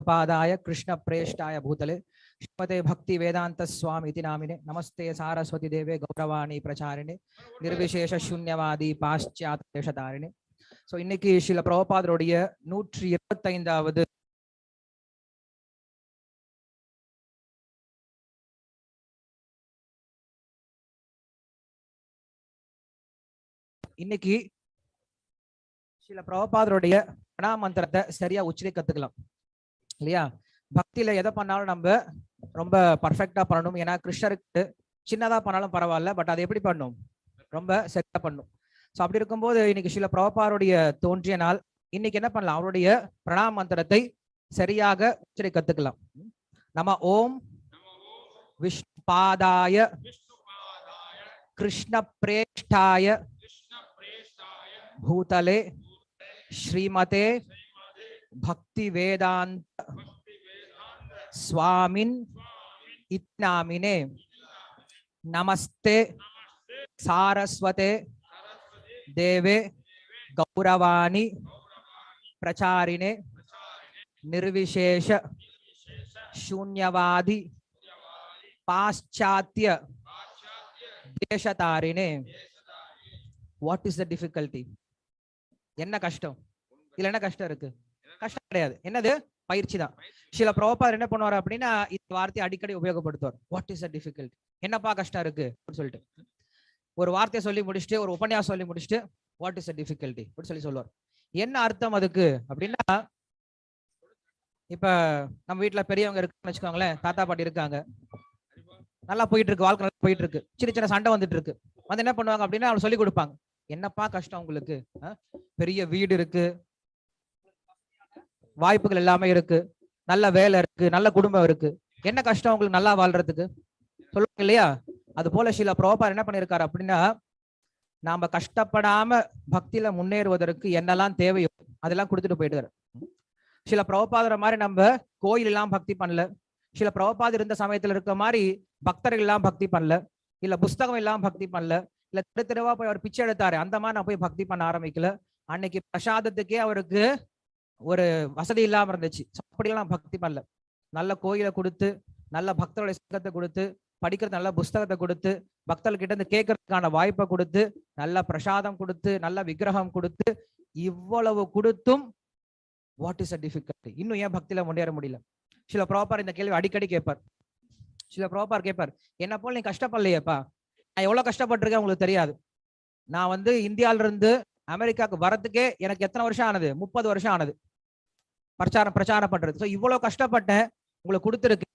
पादाय कृष्ण प्रेष्ठाय भूतले श्रीमते भक्ति वेदांत स्वामी इति नामिने नमस्ते सारस्वती देवे गौरवाणी प्रचारिणे निर्विशेष शून्यवादी पाश्चात्य देशधारिणे. ஸோ இன்னைக்கு ஸ்ரீல பிரபுபாதருடைய 125வது இன்னைக்கு ஸ்ரீல பிரபுபாதருடைய பிரணாமந்திரத்தை சரியா உச்சரிக்க கத்துக்கலாம் இல்லையா? பக்தியில எதை பண்ணாலும் நம்ம ரொம்ப பர்ஃபெக்டா பண்ணணும். ஏன்னா கிருஷ்ணருக்கு சின்னதா பண்ணாலும் பரவாயில்ல, பட் அதை எப்படி பண்ணும்? ரொம்ப சரியா பண்ணும். ஸோ அப்படி இருக்கும்போது இன்னைக்கு ஸ்ரீல பிரபுபாதருடைய தோன்றிய நாள். இன்னைக்கு என்ன பண்ணலாம்? அவருடைய பிரணாம மந்திரத்தை சரியாக உச்சரிக்க கத்துக்கலாம். நம்ம ஓம் விஷ்ணு பாதாய கிருஷ்ண பிரேஷ்டாய பூதலே ஸ்ரீமதே பக்தி வேதாந்த स्वामिन् इत्नामिने नमस्ते सारस्वते देवे गौरवाणी प्रचारिणे निर्विशेष शून्यवादी पाश्चात्य देशतारिणे. What is the difficulty? என்ன கஷ்டம்? இதுல என்ன கஷ்டம் இருக்கு? கஷ்டம் கிடையாது. என்னது? பயிற்சி தான். ஸ்ரீல பிரபுபாதர் என்ன பண்ணுவார் அப்படின்னா இந்த வார்த்தையை அடிக்கடி உபயோகப்படுத்துவார். What is the difficulty? என்னப்பா கஷ்டம் இருக்கு அப்படின்னு சொல்லிட்டு ஒரு வார்த்தையை சொல்லி முடிச்சுட்டு, ஒரு உபன்யாசம் சொல்லி முடிச்சுட்டு வாட் இஸ் த டிஃபிகல்ட்டி அப்படின்னு சொல்லி சொல்லுவார். என்ன அர்த்தம் அதுக்கு அப்படின்னா, இப்ப நம்ம வீட்டுல பெரியவங்க இருக்குன்னு வச்சுக்கோங்களேன், தாத்தா பாட்டி இருக்காங்க, நல்லா போயிட்டு இருக்கு, வாழ்க்கை நல்லா போயிட்டு இருக்கு, சின்ன சின்ன சண்டை வந்துட்டு இருக்கு. வந்து என்ன பண்ணுவாங்க அப்படின்னா அவங்க சொல்லி கொடுப்பாங்க, என்னப்பா கஷ்டம் உங்களுக்கு? பெரிய வீடு இருக்கு, வாய்ப்புகள் எல்லாமே இருக்கு, நல்ல வேலை இருக்கு, நல்ல குடும்பம் இருக்கு, என்ன கஷ்டம் உங்களுக்கு நல்லா வாழ்றதுக்கு சொல்லுவாங்க இல்லையா? அது போல ஸ்ரீல பிரபுபாதர் என்ன பண்ணிருக்காரு அப்படின்னா, நாம கஷ்டப்படாம பக்தியில முன்னேறுவதற்கு என்னெல்லாம் தேவையோ அதெல்லாம் கொடுத்துட்டு போயிட்டு. ஸ்ரீல பிரபுபாதர் மாதிரி நம்ம கோயில் எல்லாம் பக்தி பண்ணல, ஸ்ரீல பிரபுபாதர் இருந்த சமயத்துல இருக்க மாதிரி பக்தர்கள் எல்லாம் பக்தி பண்ணல, இல்ல புஸ்தகம் எல்லாம் பக்தி பண்ணல, இல்ல திரு திருவா போய் அவர் பிச்சை எடுத்தாரு அந்த மாதிரி நான் போய் பக்தி பண்ண ஆரம்பிக்கல. அன்னைக்கு பிரசாதத்துக்கே அவருக்கு ஒரு வசதி இல்லாம இருந்துச்சு. அப்படியெல்லாம் பக்தி பண்ணல. நல்ல கோயிலை கொடுத்து, நல்ல பக்தர்களுடைய சங்கத்தை கொடுத்து, படிக்கிறது நல்ல புஸ்தகத்தை கொடுத்து, பக்தர்கள் கிட்ட இருந்து கேட்கறதுக்கான வாய்ப்பை கொடுத்து, நல்ல பிரசாதம் கொடுத்து, நல்ல விக்கிரகம் கொடுத்து, இவ்வளவு கொடுத்தும் வாட் இஸ் அ டிஃபிகல்ட்டி? இன்னும் ஏன் பக்தியில முன்னேற முடியல? ஸ்ரீல பிரபுபாதர் இந்த கேள்வி அடிக்கடி கேட்பார். ஸ்ரீல பிரபுபாதர் கேட்பார், என்ன போல நீ கஷ்டப்படலையேப்பா, நான் எவ்வளவு கஷ்டப்பட்டிருக்கேன் உங்களுக்கு தெரியாது. நான் வந்து இந்தியால இருந்து அமெரிக்காவுக்கு வரதுக்கே எனக்கு எத்தனை வருஷம் ஆனது? 30 வருஷம் ஆனது பிரச்சாரம் பண்றது. சோ இவ்வளவு கஷ்டப்பட்டேன், உங்களுக்கு கொடுத்துருக்கு,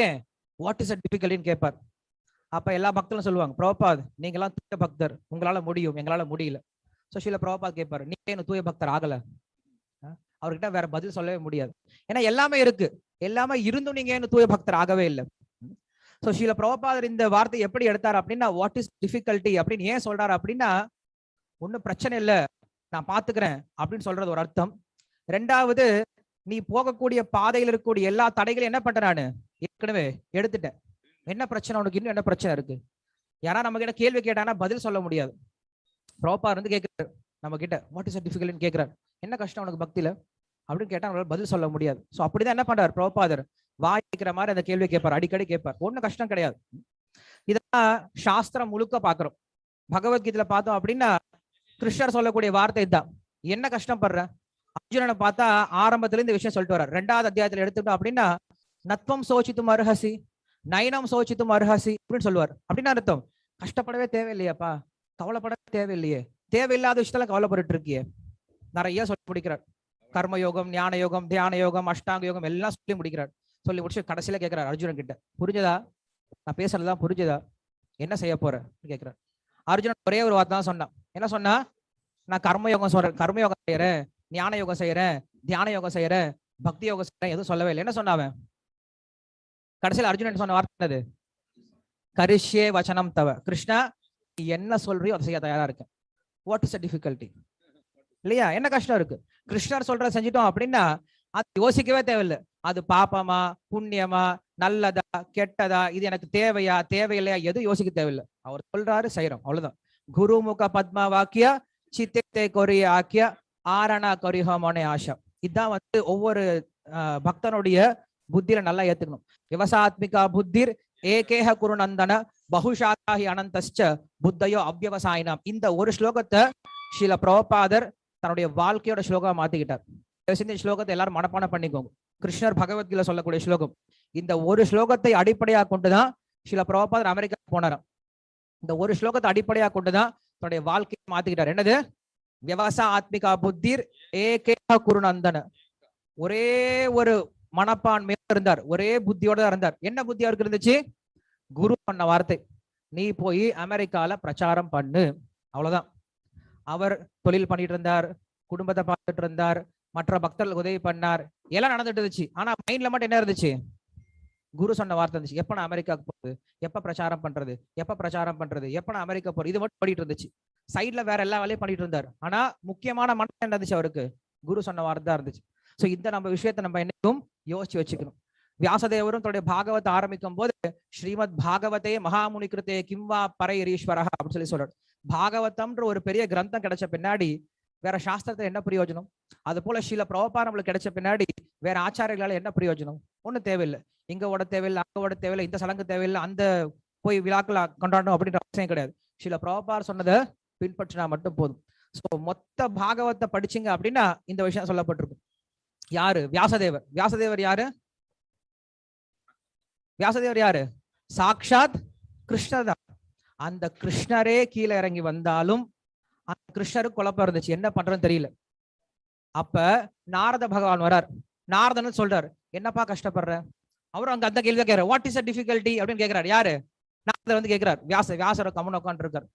ஏன்? வாட் இஸ் டிஃபிகல்ட்டின்னு கேட்பார். அப்ப எல்லா பக்தர்களும் சொல்லுவாங்க, பிரபுபாத் நீங்க எல்லாம் தூய பக்தர், உங்களால முடியும், எங்களால முடியல. சோ ஸ்ரீல பிரபுபாத் கேட்பாரு, நீங்க என்ன தூய பக்தர் ஆகல? அவர்கிட்ட வேற பதில் சொல்லவே முடியாது. ஏன்னா எல்லாமே இருக்கு, எல்லாமே இருந்தும் நீங்க என்ன தூய பக்தர் ஆகவே இல்லை. சோ ஸ்ரீல பிரபுபாதர் இந்த வார்த்தை எப்படி எடுத்தார் அப்படின்னா, வாட் இஸ் டிஃபிகல்ட்டி அப்படின்னு ஏன் சொல்றாரு அப்படின்னா, ஒன்னும் பிரச்சனை இல்லை, நான் பாத்துக்கிறேன் அப்படின்னு சொல்றது ஒரு அர்த்தம். ரெண்டாவது, நீ போகக்கூடிய பாதையில் இருக்கக்கூடிய எல்லா தடைகளையும் என்ன பண்ற, நான் ஏற்கனவே எடுத்துட்டேன். என்ன பிரச்சனை உனக்கு? இன்னும் என்ன பிரச்சனை இருக்கு? யாரா நம்ம கிட்ட கேள்வி கேட்டானா பதில் சொல்ல முடியாது. பிரபுபாதர் வந்து கேட்கிறாரு நம்ம கிட்ட, வாட் இஸ் டிஃபிகல்ட்னு கேட்கிறாரு, என்ன கஷ்டம் உனக்கு பக்தியில அப்படின்னு கேட்டா நம்மளால பதில் சொல்ல முடியாது. சோ அப்படிதான் என்ன பண்றாரு பிரபுபாதர், வாய்க்கிற மாதிரி அந்த கேள்வி கேட்பார், அடிக்கடி கேட்பார். ஒன்னும் கஷ்டம் கிடையாது. இதெல்லாம் சாஸ்திரம் முழுக்க பாக்குறோம். பகவத்கீதையில பார்த்தோம் அப்படின்னா கிருஷ்ணர் சொல்லக்கூடிய வார்த்தை தான், என்ன கஷ்டப்படுற? அர்ஜுனனை பார்த்தா ஆரம்பத்துல இந்த விஷயம் சொல்லிட்டு வர்றார். 2வது அத்தியாயத்துல எடுத்துட்டோம் அப்படின்னா, நத்வம் சோச்சித்தும் அருஹசி நயனம் சோச்சித்தும் அருஹசி அப்படின்னு சொல்லுவார். அப்படின்னு அர்த்தம், கஷ்டப்படவே தேவையில்லையாப்பா, கவலைப்படவே தேவையில்லையே, தேவையில்லாத விஷயத்துல கவலைப்பட்டு இருக்கியே. நிறைய சொல்லி முடிக்கிறார். கர்மயோகம், ஞான யோகம், தியான யோகம், அஷ்டாங்க யோகம் எல்லாம் சொல்லி முடிக்கிறார். சொல்லி முடிச்சு கடைசியில கேட்கிறார் அர்ஜுனன் கிட்ட, புரிஞ்சதா? நான் பேசுறதுதான் புரிஞ்சதா? என்ன செய்ய போற கேட்கிறார். அர்ஜுனன் ஒரே ஒரு வார்த்தை தான் சொன்னான். என்ன சொன்னா? நான் கர்மயோகம் சொல்றேன், கர்மயோகம் செய்யறேன், ஞான யோகம் செய்யறேன், தியான யோகம் செய்யறேன், பக்தி யோகம் செய்யறேன், எதுவும் சொல்லவே இல்லை. என்ன சொன்னாவன்? கடைசியில் அர்ஜுனன் சொன்ன வார்த்தை என்னது? கரிஷ்யே வச்சனம் தவ. கிருஷ்ணா நீ என்ன சொல்றியோ அதை செய்ய தயாரா இருக்கேன். What is the difficulty? இல்லையா? என்ன கஷ்டம் இருக்கு? கிருஷ்ணர் சொல்ற செஞ்சிட்டோம் அப்படின்னா அது யோசிக்கவே தேவையில்லை. அது பாப்பமா, புண்ணியமா, நல்லதா, கெட்டதா, இது எனக்கு தேவையா, தேவையில்லையா, எதுவும் யோசிக்க தேவையில்லை. அவர் சொல்றாரு, செய்யறோம், அவ்வளவுதான். குரு முக பத்மா வாக்கிய சித்தே கொரிய ஆக்கிய ஆரணா கொரிஹமோனே ஆஷா. இதுதான் வந்து ஒவ்வொரு பக்தனுடைய புத்தியில நல்லா ஏத்துக்கணும். விவசாத்மிகா புத்திர் ஏகேஹ குருநந்தன பகுஷாகாஹி அனந்தஸ்ச புத்தயோ அவ்யவசாயினம். இந்த ஒரு ஸ்லோகத்தை ஸ்ரீல பிரபுபாதர் தன்னுடைய வாழ்க்கையோட ஸ்லோகமா மாத்திக்கிட்டார். இந்த ஸ்லோகத்தை எல்லாரும் மனப்பாடம் பண்ணிக்கோங்க. கிருஷ்ணர் பகவத்கீதை சொல்லக்கூடிய ஸ்லோகம். இந்த ஒரு ஸ்லோகத்தை அடிப்படையாக கொண்டுதான் ஸ்ரீல பிரபுபாதர் அமெரிக்கா போனாராம். இந்த ஒரு ஸ்லோகத்தை அடிப்படையாக கொண்டுதான் தன்னுடைய வாழ்க்கையை மாத்திக்கிட்டார். என்னது? விவசா ஆத்மிகா புத்திர் ஏகேஹ குருநந்தன. ஒரே ஒரு மனப்பான்மையோட இருந்தார், ஒரே புத்தியோட இருந்தார். என்ன புத்தி அவருக்கு இருந்துச்சு? குரு பண்ண வார்த்தை, நீ போய் அமெரிக்கால பிரச்சாரம் பண்ணு, அவ்வளவுதான். அவர் தொழில் பண்ணிட்டு இருந்தார், குடும்பத்தை பார்த்துட்டு இருந்தார், மற்ற பக்தர்களுக்கு உதவி பண்ணார், எல்லாம் நடந்துட்டு இருந்துச்சு. ஆனா மைண்ட்ல மட்டும் என்ன இருந்துச்சு? குரு சொன்ன வார்த்தை இருந்துச்சு. எப்ப நான் அமெரிக்காவுக்கு போறது, எப்ப பிரச்சாரம் பண்றது, எப்ப பிரச்சாரம் பண்றது, எப்ப நான் அமெரிக்கா போறது, இது மட்டும் பண்ணிட்டு இருந்துச்சு. சைட்ல வேற எல்லா வேலையும் பண்ணிட்டு இருந்தார். ஆனா முக்கியமான மனம் என்ன இருந்துச்சு அவருக்கு? குரு சொன்ன வார்த்தை தான் இருந்துச்சு. சோ இந்த நம்ம விஷயத்தை நம்ம என்னைக்கும் யோசிச்சு வச்சுக்கணும். வியாசதேவரும் தன்னுடைய பாகவத்தை ஆரம்பிக்கும் போது ஸ்ரீமத் பாகவதே மகாமுனி கிருத்தே கிம்வா பரை ஈஸ்வரஹ அப்படின்னு சொல்றாரு. பாகவதம்ன்ற ஒரு பெரிய கிரந்தம் கிடைச்ச பின்னாடி வேற சாஸ்திரத்தை என்ன பிரயோஜனம்? அது போல ஸ்ரீல பிரபுபாதர் நம்மளுக்கு கிடைச்ச பின்னாடி வேற ஆச்சாரியர்களால என்ன பிரயோஜனம்? ஒன்னும் தேவையில்லை. இங்க ஓட தேவையில்லை, அங்க ஓட தேவையில்லை, இந்த சலங்கு தேவையில்லை, அந்த போய் விழாக்கள் கொண்டாடணும் அப்படின்ற அவசியம் கிடையாது. ஸ்ரீல பிரபுபாதர் சொன்னதை பின்பற்றினா மட்டும் போதும். சோ மொத்த பாகவத்தை படிச்சீங்க அப்படின்னா இந்த விஷயம் சொல்லப்பட்டிருக்கும். யாரு? வியாசதேவர். வியாசதேவர் யாரு? வியாசதேவர் யாரு? சாக்ஷாத் கிருஷ்ணர் தான். அந்த கிருஷ்ணரே கீழே இறங்கி வந்தாலும் அந்த கிருஷ்ணருக்கு குழப்பம் இருந்துச்சு, என்ன பண்றதுன்னு தெரியல. அப்ப நாரத பகவான் வரார். நாரதன் சொல்றாரு, என்னப்பா கஷ்டப்படுற? அவரும் அங்க அந்த கேள்வி கேட்கிறார், வாட் இஸ் அ டிஃபிகல்ட்டி அப்படின்னு கேட்கிறார். யாரு? நாரதர் வந்து கேட்கிறார். வியாசர கம்முன்னு உட்கார்ந்து இருக்கார்.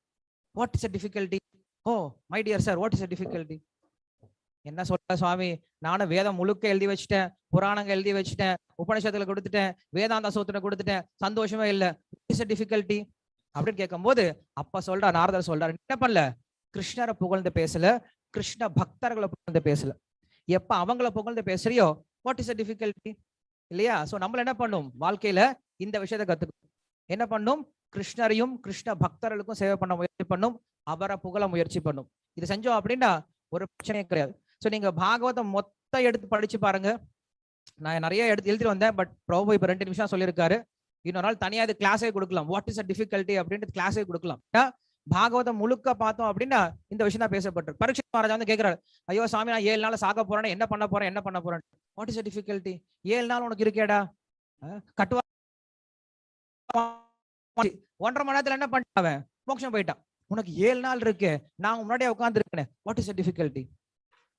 What is a difficulty? Oh my dear sir, what is a difficulty? என்ன சொல்ற சுவாமி, நானும் வேதம் முழுக்க எழுதி வச்சுட்டேன், புராணங்கள் எழுதி வச்சுட்டேன், உபநிஷத்துல கொடுத்துட்டேன், வேதாந்த சூத்திரம் கொடுத்துட்டேன், சந்தோஷமே இல்ல, வாட் இஸ் அ டிஃபிகல்ட்டி அப்படின்னு கேட்கும் போது அப்ப சொல்றா, நாரதர் சொல்றாரு, என்ன பண்ணல? கிருஷ்ணரை புகழ்ந்து பேசல, கிருஷ்ண பக்தர்களை புகழ்ந்து பேசல. எப்ப அவங்கள புகழ்ந்து பேசுறியோ வாட் இஸ் அ டிஃபிகல்ட்டி இல்லையா? சோ நம்மள என்ன பண்ணும்? வாழ்க்கையில இந்த விஷயத்தை கத்துக்கணும். என்ன பண்ணும்? கிருஷ்ணரையும் கிருஷ்ண பக்தர்களுக்கும் சேவை பண்ண முயற்சி பண்ணும், அவரை புகழ முயற்சி பண்ணும். இது செஞ்சோம் அப்படின்னா ஒரு பிரச்சனையே கிடையாது. சோ நீங்க பாகவதம் மொத்தம் எடுத்து படிச்சு பாருங்க. நான் நிறைய எடுத்து எழுதிட்டு வந்தேன், பட் பிரபு இப்ப 2 நிமிஷம் சொல்லியிருக்காரு. இன்னொரு நாள் தனியா இது கிளாஸே கொடுக்கலாம், வாட் இஸ் அ டிஃபிகல்ட்டி அப்படின்ட்டு கிளாஸே கொடுக்கலாம். பாகவதம் முழுக்க பார்த்தோம் அப்படின்னா இந்த விஷயம் தான் பேசப்பட்டிருக்கு. பரீட்சித் மகாராஜா வந்து கேட்கிறாரு, ஐயோ சாமி நான் 7 நாள் சாக போறேன், என்ன பண்ண போறேன்? What is a difficulty? 7 நாள் உனக்கு இருக்கேடா, கட்டுவா 1.5 மணி நேரத்துல என்ன பண்ணிட்டான்? மோட்சம் போயிட்டான். உனக்கு 7 நாள் இருக்கு, நான் முன்னாடியே உட்கார்ந்து இருக்கேன், வாட் இஸ் அ டிஃபிகல்ட்டி?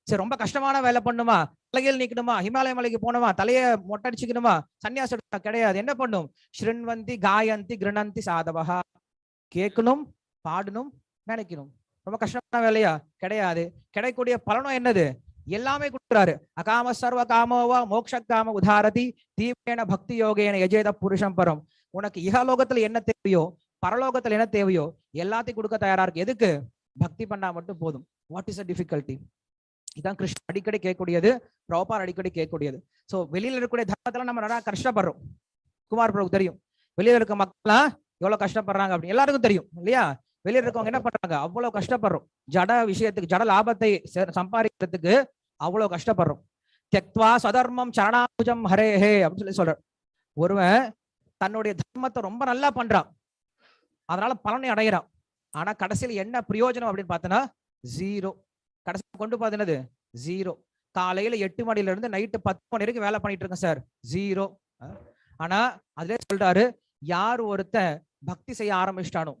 சரி ரொம்ப கஷ்டமான வேலை பண்ணுமா, தலையில் நீக்கணுமா, ஹிமாலய மலைக்கு போனோமா, தலையை மொட்டடிச்சுக்கணுமா, சன்னியாசம் கிடையாது. என்ன பண்ணும்? ஸ்ருண்வந்தி காயந்தி கிருணந்தி சாதவஹா. கேட்கணும், பாடணும், நினைக்கணும். ரொம்ப கஷ்டமான வேலையா? கிடையாது. கிடைக்கக்கூடிய பலனும் என்னது? எல்லாமே கொடுக்குறாரு. அகாம சர்வ காமோவா மோக்ஷ காம உதாரதி தீவேன பக்தி யோகேன யஜேத புருஷம் பரம். உனக்கு இகலோகத்துல என்ன தேவையோ, பரலோகத்துல என்ன தேவையோ எல்லாத்தையும் கொடுக்க தயாரா இருக்கு. எதுக்கு? பக்தி பண்ணா மட்டும் போதும். What is a difficulty? இதான் கிருஷ்ணன் அடிக்கடி கேட்கக்கூடியது, பிரபுபாதர் அடிக்கடி கேட்கக்கூடியது. சோ வெளியில இருக்கக்கூடிய தர்மத்துல நம்ம நிறைய கஷ்டப்படுறோம். குமார் பிரபு தெரியும், வெளியில இருக்க மக்கள்லாம் எவ்வளவு கஷ்டப்படுறாங்க அப்படின்னு எல்லாருக்கும் தெரியும் இல்லையா? வெளியில இருக்கவங்க என்ன பண்றாங்க? அவ்வளவு கஷ்டப்படுறோம். ஜட விஷயத்துக்கு, ஜட லாபத்தை சம்பாதிக்கிறதுக்கு அவ்வளவு கஷ்டப்படுறோம். தெக்வா சதர்மம் சரணாபுஜம் ஹரே ஹே அப்படின்னு சொல்ற ஒருவன் தன்னுடைய தர்மத்தை ரொம்ப நல்லா பண்றான், அதனால பலனை அடைகிறான். ஆனா கடைசியில் என்ன பிரயோஜனம் அப்படின்னு பார்த்தோன்னா ஜீரோ. கடைசி கொண்டு பார்த்தது ஜீரோ. காலையில 8 மணில இருந்து நைட்டு 10 மணி வரைக்கும் வேலை பண்ணிட்டு இருக்கேன் சார், ஜீரோ. ஆனா அதுல சொல்றாரு, யார் ஒருத்தன் பக்தி செய்ய ஆரம்பிச்சிட்டானோ,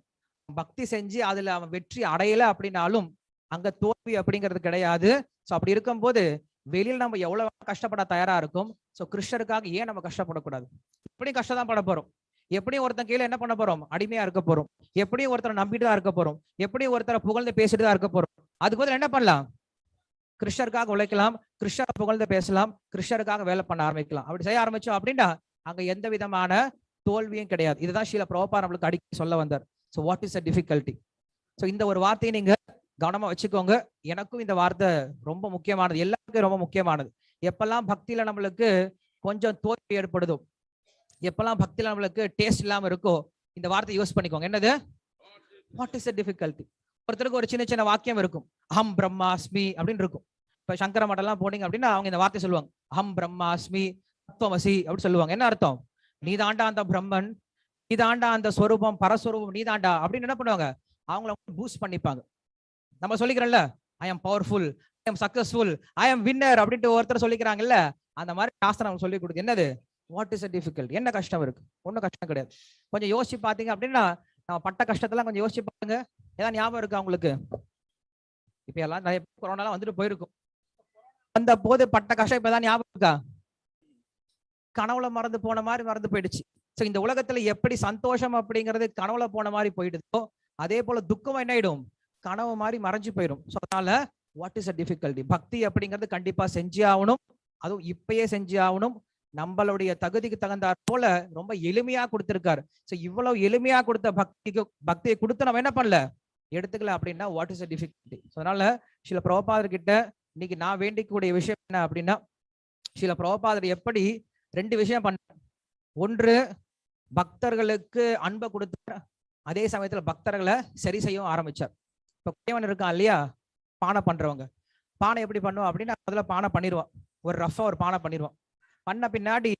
பக்தி செஞ்சு அதுல அவன் வெற்றி அடையல அப்படின்னாலும் அங்க தோல்வி அப்படிங்கிறது கிடையாது. சோ அப்படி இருக்கும்போது வெளியில நம்ம எவ்வளவு கஷ்டப்பட தயாரா இருக்கும். சோ கிருஷ்ணருக்காக ஏன் நம்ம கஷ்டப்படக்கூடாது? எப்படியும் கஷ்டம் தான் பட போறோம். எப்படியும் ஒருத்தன் கீழே என்ன பண்ண போறோம்? அடிமையா இருக்க போறோம். எப்படியும் ஒருத்தரை நம்பிட்டு தான் இருக்க போறோம். எப்படியும் ஒருத்தரை புகழ்ந்து பேசிட்டு தான் இருக்க போறோம். அதுக்கு பதில் என்ன பண்ணலாம்? கிருஷ்ணருக்காக உழைக்கலாம், கிருஷ்ணரை புகழ்ந்து பேசலாம், கிருஷ்ணருக்காக வேலை பண்ண ஆரம்பிக்கலாம். அப்படி செய்ய ஆரம்பிச்சோம் அப்படின்னா அங்க எந்த விதமான தோல்வியும் கிடையாது. இதுதான் ஸ்ரீல பிரபுபாதர் நம்மளுக்கு அடிக்கடி சொல்ல வந்தார். So what is a difficulty? So இந்த ஒரு வார்த்தையை நீங்க கவனமா வச்சுக்கோங்க. எனக்கும் இந்த வார்த்தை ரொம்ப முக்கியமானது, எல்லாருக்கும் ரொம்ப முக்கியமானது. எப்பெல்லாம் பக்தியில நம்மளுக்கு கொஞ்சம் தோல்வி ஏற்படுதோ, எப்பெல்லாம் பக்தியில நம்மளுக்கு டேஸ்ட் இல்லாம இருக்கோ, இந்த வார்த்தை யூஸ் பண்ணிக்கோங்க. என்னது? What is a difficulty? ஒருத்தருக்கு ஒரு சின்ன சின்ன வாக்கியம் இருக்கும், அஹம் பிரம்மாஸ்மி அப்படின்னு இருக்கும். இப்ப சங்கர மடம் எல்லாம் போனீங்க அப்படின்னா அவங்க இந்த வார்த்தை சொல்லுவாங்க, அகம் பிரம்மாஸ்மி தத்துவமசி அப்படின்னு சொல்லுவாங்க. என்ன அர்த்தம்? நீதாண்டா அந்த பிரம்மன், நீதாண்டா அந்த ஸ்வரூபம், பரஸ்வரூபம் நீதாண்டா அப்படின்னு என்ன பண்ணுவாங்க, அவங்கள பூஸ்ட் பண்ணிப்பாங்க. நம்ம சொல்லிக்கிறோம்ல, I am powerful, I am successful, I am winner அப்படின்ட்டு ஒருத்தர் சொல்லிக்கிறாங்கல்ல, அந்த மாதிரி சாஸ்திரம் சொல்லி கொடுக்குது. என்னது? What is difficult? என்ன கஷ்டம் இருக்கு? ஒன்னும் கஷ்டம் கிடையாது. கொஞ்சம் யோசிச்சு பாத்தீங்க அப்படின்னா நம்ம பட்ட கஷ்டத்தெல்லாம் கொஞ்சம் யோசிச்சு பாருங்க. ஏதாவது ஞாபகம் இருக்கா உங்களுக்கு? இப்ப எல்லாம் நிறைய கொரோனா வந்துட்டு போயிருக்கும். அந்த போது பட்ட கஷ்டம் இப்பதான் ஞாபகம் இருக்கா? கனவுல மறந்து போன மாதிரி மறந்து போயிடுச்சு. சோ இந்த உலகத்துல எப்படி சந்தோஷம் அப்படிங்கிறது கனவுல போன மாதிரி போயிடுதோ, அதே போல துக்கம் என்ன ஆயிடும், கனவு மாதிரி மறைஞ்சு போயிடும். சோ அதனால வாட் இஸ் அ டிஃபிகல்டி? பக்தி அப்படிங்கிறது கண்டிப்பா செஞ்சே ஆகணும். அதுவும் இப்பயே செஞ்சு ஆகணும். நம்மளுடைய தகுதிக்கு தகுந்தாற் போல ரொம்ப எளிமையா கொடுத்திருக்காரு. சோ இவ்வளவு எளிமையா கொடுத்த பக்தியை கொடுத்து நம்ம என்ன பண்ணல, எடுத்துக்கல அப்படின்னா வாட் இஸ் அ டிஃபிகல்டி? அதனால சில பிரபுபாதர் கிட்ட இன்னைக்கு நான் வேண்டிக்கூடிய விஷயம் என்ன அப்படின்னா, சில பிரபுபாதர் எப்படி 2 விஷயம் பண்ண. ஒன்று, பக்தர்களுக்கு அன்பை கொடுத்தார், அதே சமயத்துல பக்தர்களை சரி செய்யவும் ஆரம்பிச்சார். இப்ப குயவன் இருக்கான் இல்லையா, பானை பண்றவங்க, பானை எப்படி பண்ணுவோம் அப்படின்னா அதுல பானை பண்ணிடுவான், ஒரு ரஃபா ஒரு பானை பண்ணிடுவான். பண்ண பின்னாடி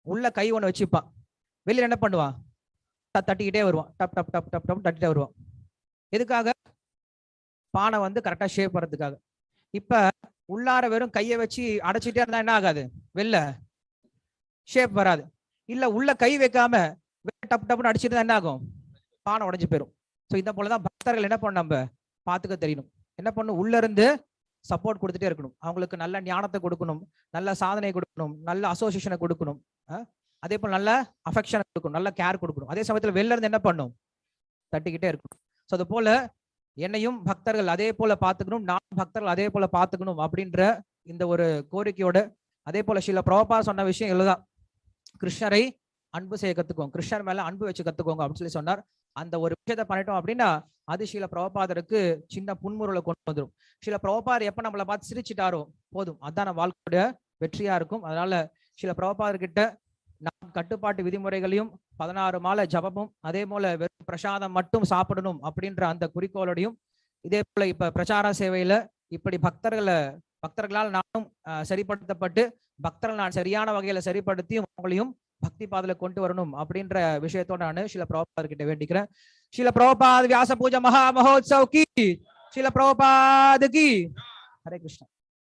உள்ள கை ஒண்ணு வச்சுப்பான், வெளியில என்ன பண்ணுவான், தட்டிக்கிட்டே வருவான், டப் டப் டப் டப் டப் தட்டிட்டே வருவான். எதுக்காக? பானை வந்து கரெக்டா ஷேப் வர்றதுக்காக. இப்ப உள்ளார வெறும் கையை வச்சு அடைச்சிட்டே இருந்தா என்ன ஆகாது, வெளில ஷேப் வராது. இல்ல உள்ள கை வைக்காம டப் டப்னு அடிச்சுட்டு என்ன ஆகும், பானை உடைஞ்சு போயிடும். ஸோ இந்த போலதான் பக்தர்கள் என்ன பண்ணணும், நம்ம பார்த்துக்க தெரியணும். என்ன பண்ணணும், உள்ள இருந்து சப்போர்ட் கொடுத்துட்டே இருக்கணும். அவங்களுக்கு நல்ல ஞானத்தை கொடுக்கணும், நல்ல சாதனை கொடுக்கணும், நல்ல அசோசியேஷனை கொடுக்கணும், அதே போல நல்ல அஃபெக்ஷனை கொடுக்கணும், நல்ல கேர் கொடுக்கணும். அதே சமயத்துல வெளில இருந்து என்ன பண்ணும், தட்டிக்கிட்டே இருக்கணும். ஸோ அது போல என்னையும் பக்தர்கள் அதே போல பார்த்துக்கணும், நான் பக்தர்கள் அதே போல பார்த்துக்கணும் அப்படின்ற இந்த ஒரு கோரிக்கையோட, அதே போல சில பிரபுபாதர் சொன்ன விஷயம் இதுதான், கிருஷ்ணரை அன்பு செய்ய கத்துக்கோங்க, கிருஷ்ணர் மேல அன்பு வச்சு கத்துக்கோங்க அப்படின்னு சொல்லி சொன்னார். அந்த ஒரு விஷயத்த பண்ணிட்டோம் அப்படின்னா அது சில பிரபுபாதருக்கு சின்ன புன்முறுவலை கொண்டு வந்துடும். சில பிரபுபாதர் எப்ப நம்மளை பார்த்து சிரிச்சிட்டாரோ போதும், அதான் வாழ்க்கையோட வெற்றியா இருக்கும். அதனால சில பிரபுபாதர் கிட்ட நாம் கட்டுப்பாட்டு விதிமுறைகளையும் 16 மாலை ஜபமும் அதே போல வெறும் பிரசாதம் மட்டும் சாப்பிடணும் அப்படின்ற அந்த குறிக்கோளோடையும், இதே போல இப்ப பிரச்சார சேவையில இப்படி பக்தர்களால் நானும் சரிப்படுத்தப்பட்டு பக்தர்கள் நான் சரியான வகையில சரிப்படுத்தி உங்களையும் பக்தி பாதையில கொண்டு வரணும் அப்படின்ற விஷயத்தோட நான் சில பிரபுபாதர் கிட்ட வேண்டிக்கிறேன். சில பிரபுபாத் வியாச பூஜை மகா மகோத்சவ் கி, சில பிரபுபாத் கி. ஹரே கிருஷ்ணா.